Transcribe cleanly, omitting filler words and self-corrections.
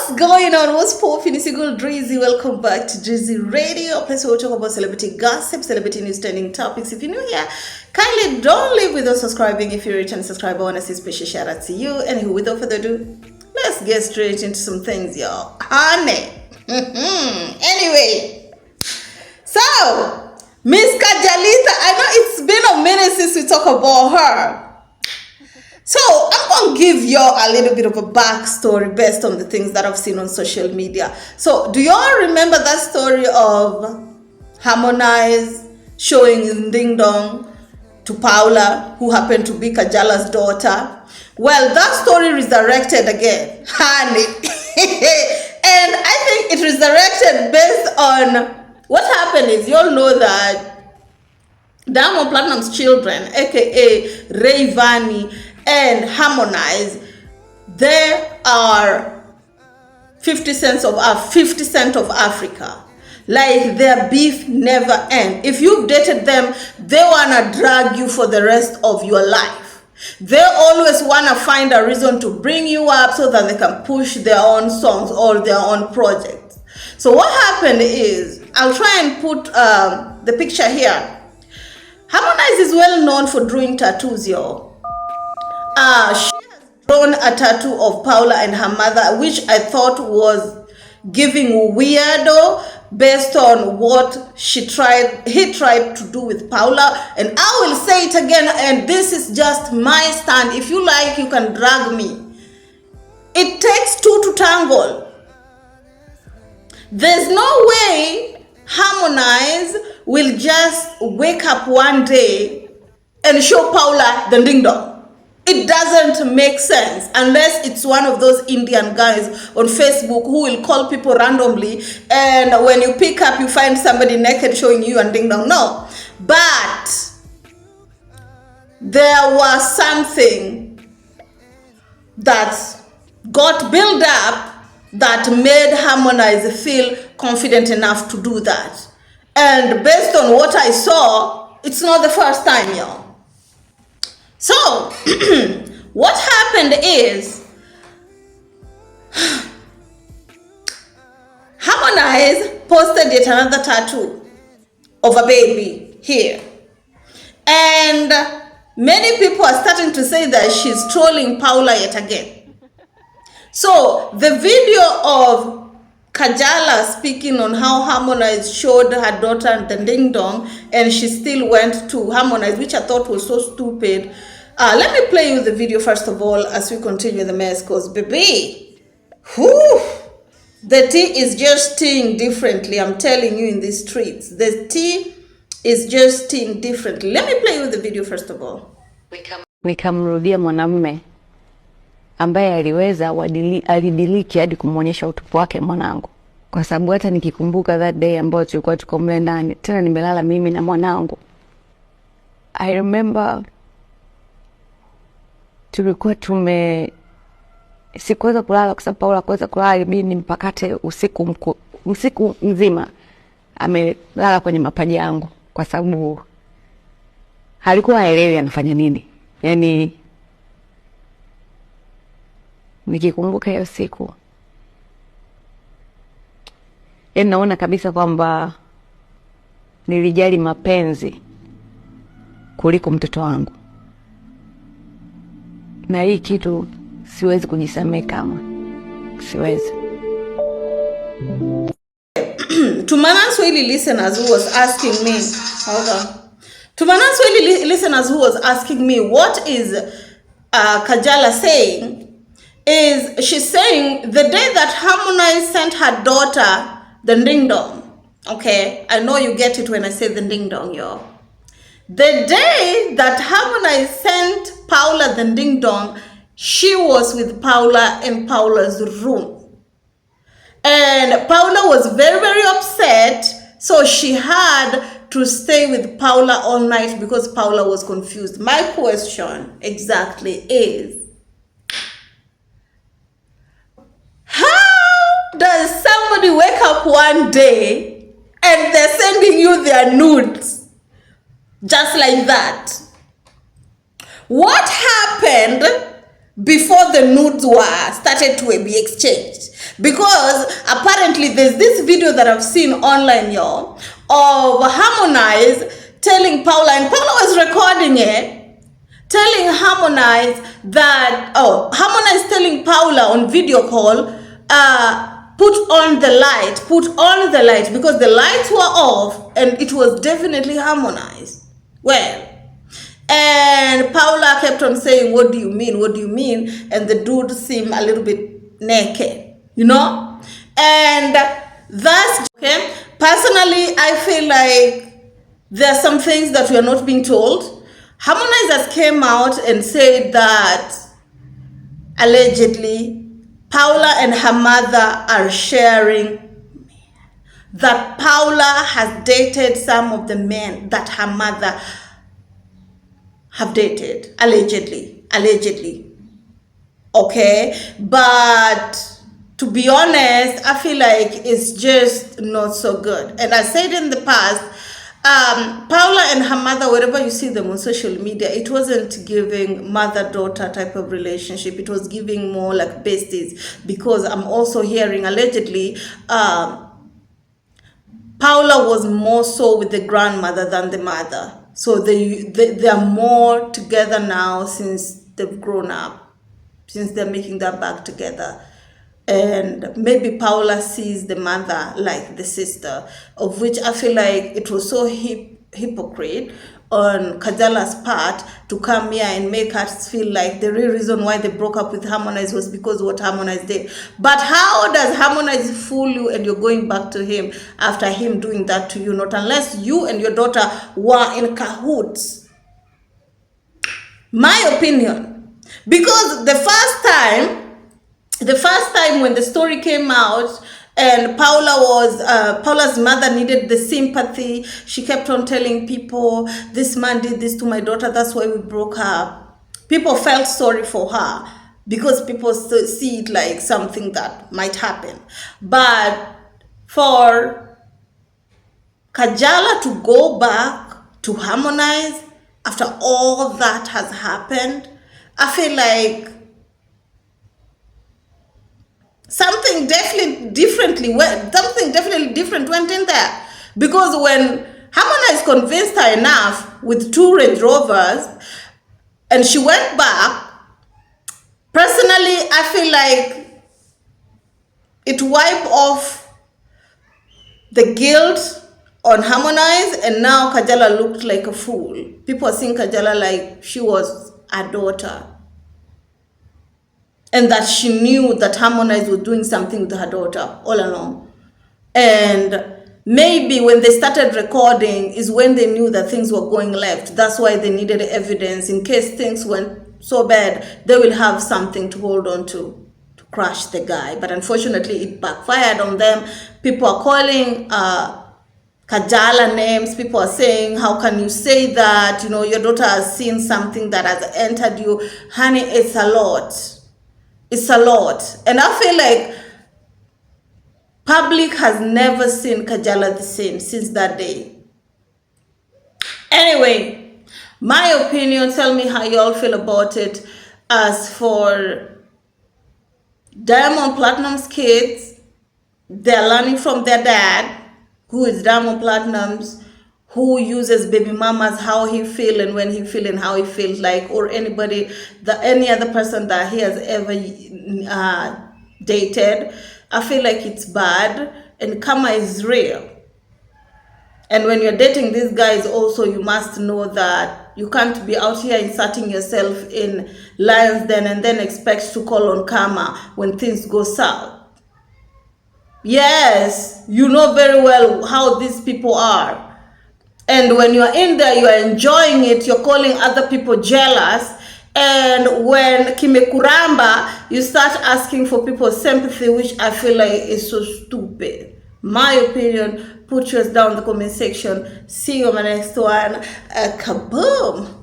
What's going on? What's popping? It's your girl Drizzy. Welcome back to Drizzy Radio, a place where we talk about celebrity gossip, celebrity news, trending topics. If you're new here, kindly don't leave without subscribing. If you're a return subscriber, I want to say special shout out to you. And without further ado, let's get straight into some things, y'all. Honey. Anyway, so Miss Kajalita, I know it's been a minute since we talk about her. So I'm going to give y'all a little bit of a backstory based on the things that I've seen on social media. So do y'all remember that story of Harmonize showing Ding Dong to Paula, who happened to be Kajala's daughter? Well, that story resurrected again, honey. And I think it resurrected based on what happened is, y'all know that Diamond Platnumz's children, aka Rayvanny and Harmonize, they are 50 Cent of Africa. Like, their beef never ends. If you've dated them, they wanna drag you for the rest of your life. They always wanna find a reason to bring you up so that they can push their own songs or their own projects. So what happened is, I'll try and put the picture here. Harmonize is well known for drawing tattoos, y'all. She has drawn a tattoo of Paula and her mother, which I thought was giving weirdo based on what he tried to do with Paula. And I will say it again, and this is just my stand. If you like, you can drag me. It takes two to tangle. There's no way Harmonize will just wake up one day and show Paula the ding dong. It doesn't make sense unless it's one of those Indian guys on Facebook who will call people randomly, and when you pick up, you find somebody naked showing you and ding dong. No, but there was something that got built up that made Harmonize feel confident enough to do that. And based on what I saw, it's not the first time, y'all. So, what happened is, Harmonize posted yet another tattoo of a baby here. And many people are starting to say that she's trolling Paula yet again. So, the video of Kajala speaking on how Harmonize showed her daughter the ding dong, and she still went to Harmonize, which I thought was so stupid. Let me play you the video first of all as we continue the mess, because baby, whew, the tea is just teeing differently. I'm telling you, in these streets, the tea is just teeing differently. Let me play you the video first of all. Nikamrudia mwanamume ambaye aliweza alidiliki hadi kumuonyesha utupu wake mwanangu, kwa sababu hata nikikumbuka that day ambao tulikuwa tuko mle ndani, tena nimelala mimi na mwanangu, I remember tulikuwa sikuweza kulala kwa sababu Paula kuweza kulala, ilibidi nimpakate usiku mzima amelala kwenye mapaja yangu, kwa sababu halikuwa haelewi anafanya nini. Yani nikikumbuka hiyo siku, naona kabisa kwamba nilijali mapenzi kuliko mtoto wangu, na hii kitu siwezi kujisamehe kama siwezi. To Swahili listeners who was asking me, hold on. To Swahili listeners who was asking me, what is Kajala saying? Is she's saying the day that Harmonize sent her daughter the ding dong. Okay, I know you get it when I say the ding dong, y'all. The day that Harmonize sent Paula the ding dong, she was with Paula in Paula's room. And Paula was very, very upset. So she had to stay with Paula all night because Paula was confused. My question exactly is, how does somebody wake up one day and they're sending you their nudes just like that? What happened before the nudes were started to be exchanged. Because apparently there's this video that I've seen online, y'all, of Harmonize telling Paula, and Paula was recording it, telling Harmonize that, Harmonize telling Paula on video call, put on the light, because the lights were off and it was definitely Harmonize. Well, and Paula kept on saying, what do you mean? What do you mean? And the dude seemed a little bit naked, you know? And that's okay. Personally, I feel like there are some things that we are not being told. Harmonizers came out and said that allegedly Paula and her mother are sharing, that Paula has dated some of the men that her mother have dated, allegedly, okay? But to be honest, I feel like it's just not so good. And I said in the past, Paula and her mother, wherever you see them on social media, it wasn't giving mother-daughter type of relationship. It was giving more like besties, because I'm also hearing allegedly, Paula was more so with the grandmother than the mother. So they are more together now since they've grown up, since they're making that back together. And maybe Paula sees the mother like the sister, of which I feel like it was so hypocrite on Kajala's part to come here and make us feel like the real reason why they broke up with Harmonize was because of what Harmonize did. But how does Harmonize fool you and you're going back to him after him doing that to you? Not unless you and your daughter were in cahoots. My opinion. Because the first time when the story came out, and Paula's mother needed the sympathy, she kept on telling people, this man did this to my daughter, that's why we broke up. People felt sorry for her because people see it like something that might happen. But for Kajala to go back to Harmonize after all that has happened, I feel like something definitely different went in there. Because when Harmonize convinced her enough with 2 Range Rovers and she went back, personally I feel like it wiped off the guilt on Harmonize, and now Kajala looked like a fool. People are seeing Kajala like she was a daughter, and that she knew that Harmonize was doing something with her daughter all along. And maybe when they started recording is when they knew that things were going left. That's why they needed evidence. In case things went so bad, they will have something to hold on to crush the guy. But unfortunately, it backfired on them. People are calling Kajala names. People are saying, how can you say that? You know, your daughter has seen something that has entered you. Honey, it's a lot. It's a lot. And I feel like public has never seen Kajala the same since that day. Anyway, my opinion, tell me how y'all feel about it. As for Diamond Platinum's kids, they're learning from their dad, who is Diamond Platinum's, who uses baby mamas, how he feel and when he feel and how he feels like, or any other person that he has ever dated. I feel like it's bad, and karma is real. And when you're dating these guys also, you must know that you can't be out here inserting yourself in lion's den and then expect to call on karma when things go south. Yes, you know very well how these people are. And when you're in there, you're enjoying it, you're calling other people jealous. And when kimekuramba, you start asking for people's sympathy, which I feel like is so stupid. My opinion, put yours down in the comment section. See you on my next one. Kaboom!